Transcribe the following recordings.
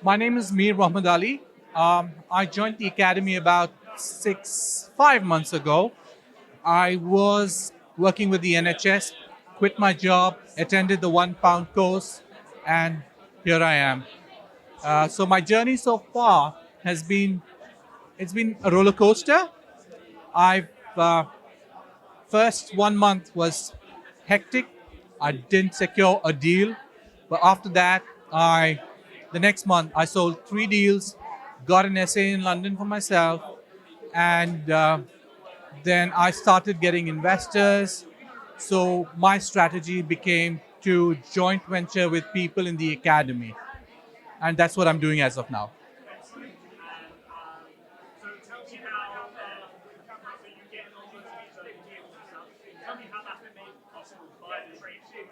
My name is Mir Mohammed Ali. I joined the academy about 5 months ago. I was working with the NHS, quit my job, attended the £1 course, and here I am. So my journey so far has been it's been a roller coaster. I've First 1 month was hectic. I didn't secure a deal, but after that, I the next month I sold 3 deals, got an essay in London for myself, and then I started getting investors. So my strategy became to joint venture with people in the academy, and that's what I'm doing as of now. Excellent. And so tell me how the companies that you get all these deals and stuff, tell me how that's been made possible by the trade scheme.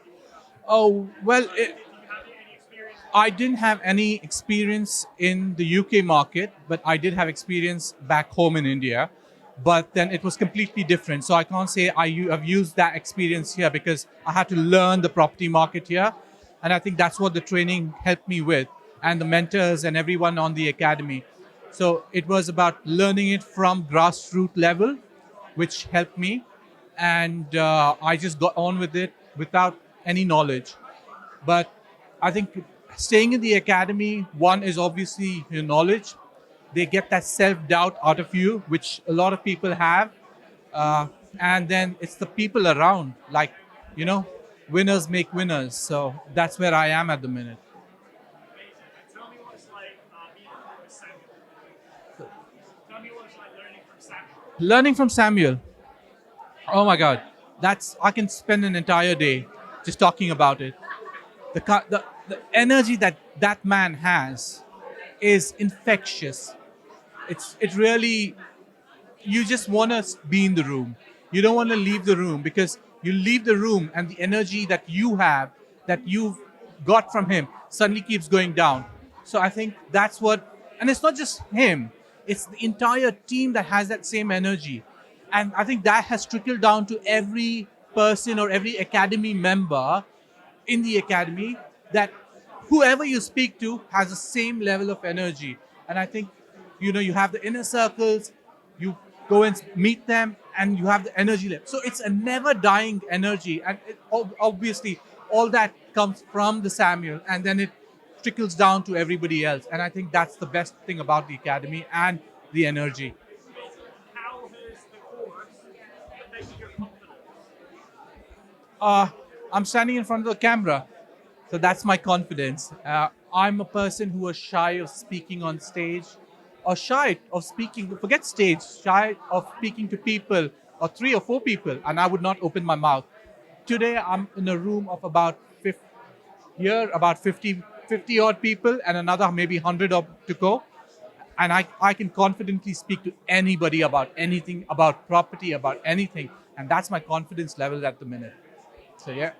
Oh well, Did you have any experience? I didn't have any experience in the UK market, but I did have experience back home in India. But then it was completely different. So I can't say have used that experience here because I had to learn the property market here. And I think that's what the training helped me with, and the mentors and everyone on the academy. So it was about learning it from grassroots level, which helped me. And I just got on with it without any knowledge. But I think staying in the academy, one is obviously your knowledge. They get that self doubt out of you, which a lot of people have. Uh, and then it's the people around, like, you know, winners make winners. So that's where I am at the minute. Amazing. And tell me what it's like being with Samuel. Tell me what it's like learning from Samuel. Learning from Samuel. Oh my God. I can spend an entire day just talking about it. The energy that that man has is infectious. It really, you just want to be in the room. You don't want to leave the room, because you leave the room and the energy that you have, that you've got from him, suddenly keeps going down. So I think that's what, and it's not just him, it's the entire team that has that same energy. And I think that has trickled down to every person or every academy member in the academy, that whoever you speak to has the same level of energy. And I think, you have the inner circles, you go and meet them, and you have the energy left. So it's a never dying energy. And obviously, all that comes from the Samuel, and then it trickles down to everybody else. And I think that's the best thing about the academy and the energy. Amazing. How has the course affected your confidence? uh, I'm standing in front of the camera, so that's my confidence. I'm a person who was shy of speaking on stage, or shy of speaking, forget stage, shy of speaking to people, or 3 or 4 people, and I would not open my mouth. Today, I'm in a room of about 50, here, about 50 odd people, and another maybe 100 to go. And I can confidently speak to anybody about anything, about property, about anything. And that's my confidence level at the minute. So, yeah.